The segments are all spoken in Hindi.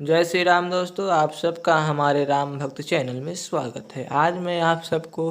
जय श्री राम दोस्तों, आप सबका हमारे राम भक्त चैनल में स्वागत है। आज मैं आप सबको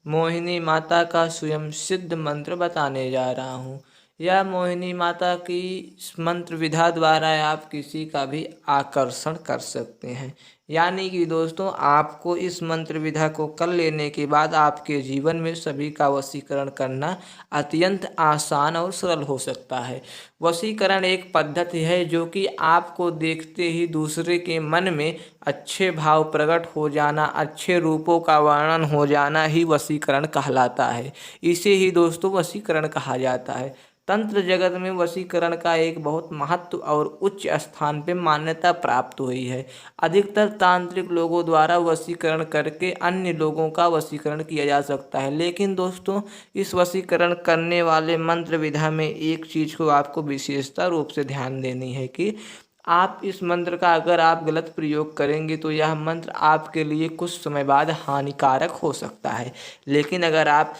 मोहिनी माता का स्वयं सिद्ध मंत्र बताने जा रहा हूँ। यह मोहिनी माता की इस मंत्र विधा द्वारा आप किसी का भी आकर्षण कर सकते हैं। यानी कि दोस्तों, आपको इस मंत्र विधा को कर लेने के बाद आपके जीवन में सभी का वशीकरण करना अत्यंत आसान और सरल हो सकता है। वशीकरण एक पद्धति है जो कि आपको देखते ही दूसरे के मन में अच्छे भाव प्रकट हो जाना, अच्छे रूपों का वर्णन हो जाना ही वशीकरण कहलाता है। इसे ही दोस्तों वशीकरण कहा जाता है। तंत्र जगत में वशीकरण का एक बहुत महत्व और उच्च स्थान पे मान्यता प्राप्त हुई है। अधिकतर तांत्रिक लोगों द्वारा वशीकरण करके अन्य लोगों का वशीकरण किया जा सकता है, लेकिन दोस्तों इस वशीकरण करने वाले मंत्र विधा में एक चीज़ को आपको विशेषता रूप से ध्यान देनी है कि आप इस मंत्र का अगर आप गलत प्रयोग करेंगे तो यह मंत्र आपके लिए कुछ समय बाद हानिकारक हो सकता है। लेकिन अगर आप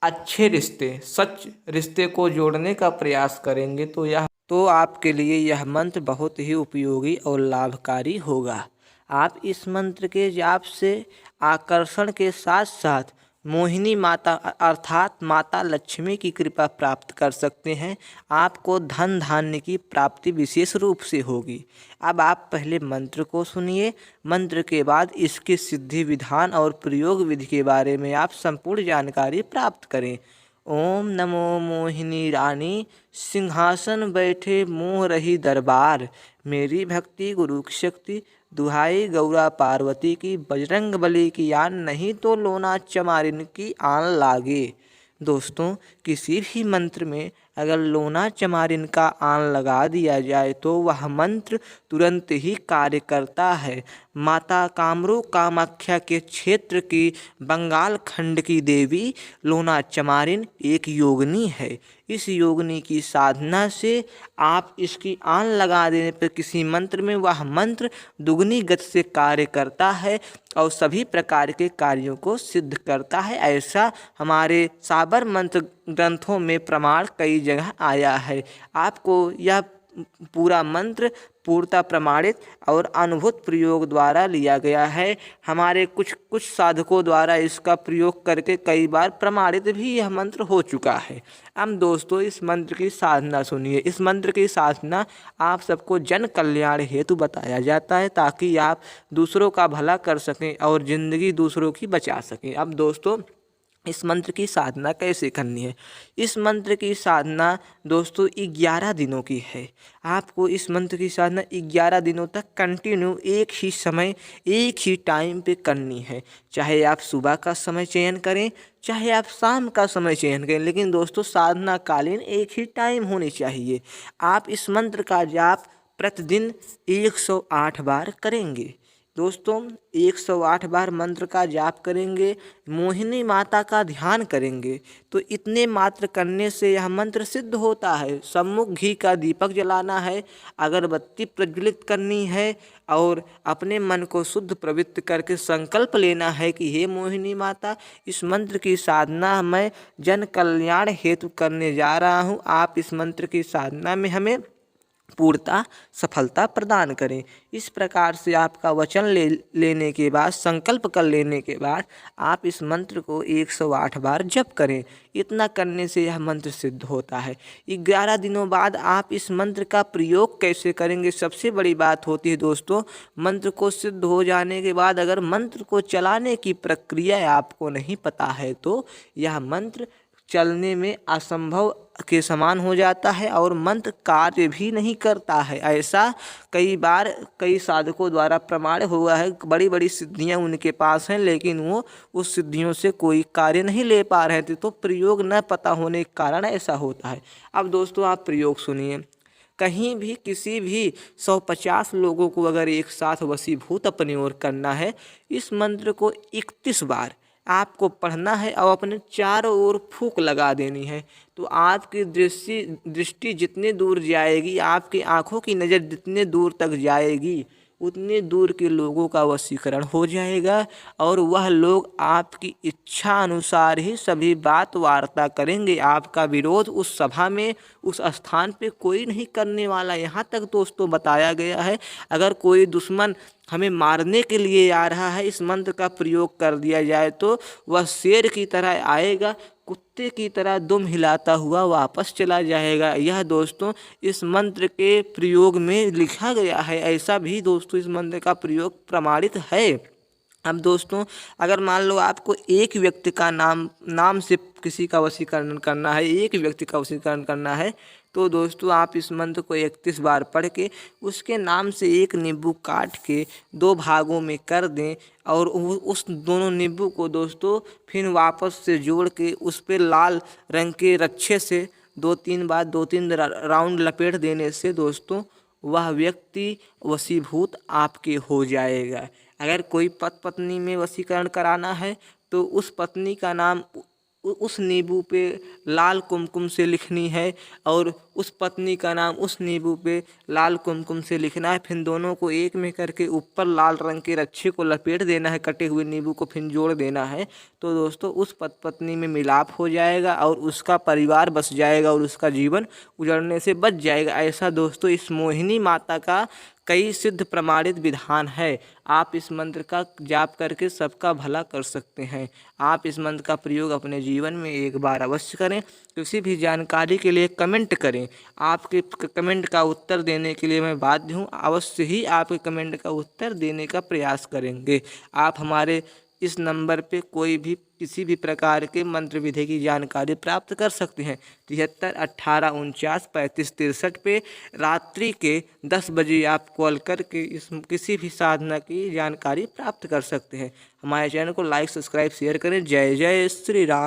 अच्छे रिश्ते, सच रिश्ते को जोड़ने का प्रयास करेंगे तो आपके लिए यह मंत्र बहुत ही उपयोगी और लाभकारी होगा। आप इस मंत्र के जाप से आकर्षण के साथ साथ मोहिनी माता अर्थात माता लक्ष्मी की कृपा प्राप्त कर सकते हैं। आपको धन धान्य की प्राप्ति विशेष रूप से होगी। अब आप पहले मंत्र को सुनिए। मंत्र के बाद इसके सिद्धि विधान और प्रयोग विधि के बारे में आप संपूर्ण जानकारी प्राप्त करें। ओम नमो मोहिनी रानी, सिंहासन बैठे मोह रही दरबार, मेरी भक्ति गुरु की शक्ति, दुहाई गौरा पार्वती की, बजरंग बली की आन, नहीं तो लोना चमारिन की आन लागे। दोस्तों, किसी भी मंत्र में अगर लोना चमारिन का आन लगा दिया जाए तो वह मंत्र तुरंत ही कार्य करता है। माता कामरू कामाख्या के क्षेत्र की बंगाल खंड की देवी लोना चमारिन एक योगिनी है। इस योगिनी की साधना से आप इसकी आन लगा देने पर किसी मंत्र में वह मंत्र दुगनी गति से कार्य करता है और सभी प्रकार के कार्यों को सिद्ध करता है। ऐसा हमारे साबर मंत्र ग्रंथों में प्रमाण कई जगह आया है। आपको यह पूरा मंत्र पूर्णतः प्रमाणित और अनुभूत प्रयोग द्वारा लिया गया है। हमारे कुछ साधकों द्वारा इसका प्रयोग करके कई बार प्रमाणित भी यह मंत्र हो चुका है। अब दोस्तों, इस मंत्र की साधना सुनिए। इस मंत्र की साधना आप सबको जन कल्याण हेतु बताया जाता है ताकि आप दूसरों का भला कर सकें और ज़िंदगी दूसरों की बचा सकें। अब दोस्तों, इस मंत्र की साधना कैसे करनी है? इस मंत्र की साधना दोस्तों 11 दिनों की है। आपको इस मंत्र की साधना 11 दिनों तक कंटिन्यू एक ही समय एक ही टाइम पे करनी है। चाहे आप सुबह का समय चयन करें, चाहे आप शाम का समय चयन करें, लेकिन दोस्तों साधना कालीन एक ही टाइम होनी चाहिए। आप इस मंत्र का जाप प्रतिदिन 108 बार करेंगे। दोस्तों 108 बार मंत्र का जाप करेंगे, मोहिनी माता का ध्यान करेंगे तो इतने मात्र करने से यह मंत्र सिद्ध होता है। सम्मुख घी का दीपक जलाना है, अगरबत्ती प्रज्वलित करनी है और अपने मन को शुद्ध पवित्र करके संकल्प लेना है कि हे मोहिनी माता, इस मंत्र की साधना मैं जन कल्याण हेतु करने जा रहा हूँ। आप इस मंत्र की साधना में हमें पूर्णतः सफलता प्रदान करें। इस प्रकार से आपका वचन लेने के बाद, संकल्प कर लेने के बाद आप इस मंत्र को 108 बार जप करें। इतना करने से यह मंत्र सिद्ध होता है। 11 दिनों बाद आप इस मंत्र का प्रयोग कैसे करेंगे? सबसे बड़ी बात होती है दोस्तों, मंत्र को सिद्ध हो जाने के बाद अगर मंत्र को चलाने की प्रक्रिया आपको नहीं पता है तो यह मंत्र चलने में असंभव के समान हो जाता है और मंत्र कार्य भी नहीं करता है। ऐसा कई बार कई साधकों द्वारा प्रमाण हुआ है। बड़ी बड़ी सिद्धियां उनके पास हैं, लेकिन वो उस सिद्धियों से कोई कार्य नहीं ले पा रहे थे, तो प्रयोग न पता होने के कारण ऐसा होता है। अब दोस्तों आप प्रयोग सुनिए। कहीं भी किसी भी 150 लोगों को अगर एक साथ वशीभूत अपनी ओर करना है, इस मंत्र को 31 बार आपको पढ़ना है और अपने चारों ओर फूंक लगा देनी है। तो आपकी दृष्टि जितने दूर जाएगी, आपकी आंखों की नज़र जितने दूर तक जाएगी, उतनी दूर के लोगों का वशीकरण हो जाएगा और वह लोग आपकी इच्छा अनुसार ही सभी बात वार्ता करेंगे। आपका विरोध उस सभा में, उस स्थान पे कोई नहीं करने वाला। यहाँ तक दोस्तों बताया गया है, अगर कोई दुश्मन हमें मारने के लिए आ रहा है, इस मंत्र का प्रयोग कर दिया जाए तो वह शेर की तरह आएगा, कुत्ते की तरह दुम हिलाता हुआ वापस चला जाएगा। यह दोस्तों इस मंत्र के प्रयोग में लिखा गया है, ऐसा भी दोस्तों इस मंत्र का प्रयोग प्रमाणित है। अब दोस्तों अगर मान लो आपको एक व्यक्ति का नाम से किसी का वशीकरण करना है, एक व्यक्ति का वशीकरण करना है, तो दोस्तों आप इस मंत्र को 31 बार पढ़ के उसके नाम से एक नींबू काट के 2 भागों में कर दें और उस दोनों नींबू को दोस्तों फिर वापस से जोड़ के उस पर लाल रंग के रच्छे से 2-3 बार 2-3 राउंड लपेट देने से दोस्तों वह व्यक्ति वशीभूत आपके हो जाएगा। अगर कोई पत्नी में वशीकरण कराना है तो उस पत्नी का नाम उस नींबू पे लाल कुमकुम से लिखनी है और उस पत्नी का नाम उस नींबू पे लाल कुमकुम से लिखना है। फिर दोनों को एक में करके ऊपर लाल रंग के रच्छे को लपेट देना है, कटे हुए नींबू को फिर जोड़ देना है। तो दोस्तों उस पत्नी में मिलाप हो जाएगा और उसका परिवार बस जाएगा और उसका जीवन उजड़ने से बच जाएगा। ऐसा दोस्तों इस मोहिनी माता का कई सिद्ध प्रमाणित विधान है। आप इस मंत्र का जाप करके सबका भला कर सकते हैं। आप इस मंत्र का प्रयोग अपने जीवन में एक बार अवश्य करें। किसी भी जानकारी के लिए कमेंट करें। आपके कमेंट का उत्तर देने के लिए मैं बाध्य हूँ। अवश्य ही आपके कमेंट का उत्तर देने का प्रयास करेंगे। आप हमारे इस नंबर पे कोई भी किसी भी प्रकार के मंत्र विधि की जानकारी प्राप्त कर सकते हैं। 73 18 49 35 63 पे रात्रि के 10 बजे आप कॉल करके इस किसी भी साधना की जानकारी प्राप्त कर सकते हैं। हमारे चैनल को लाइक, सब्सक्राइब, शेयर करें। जय जय श्री राम।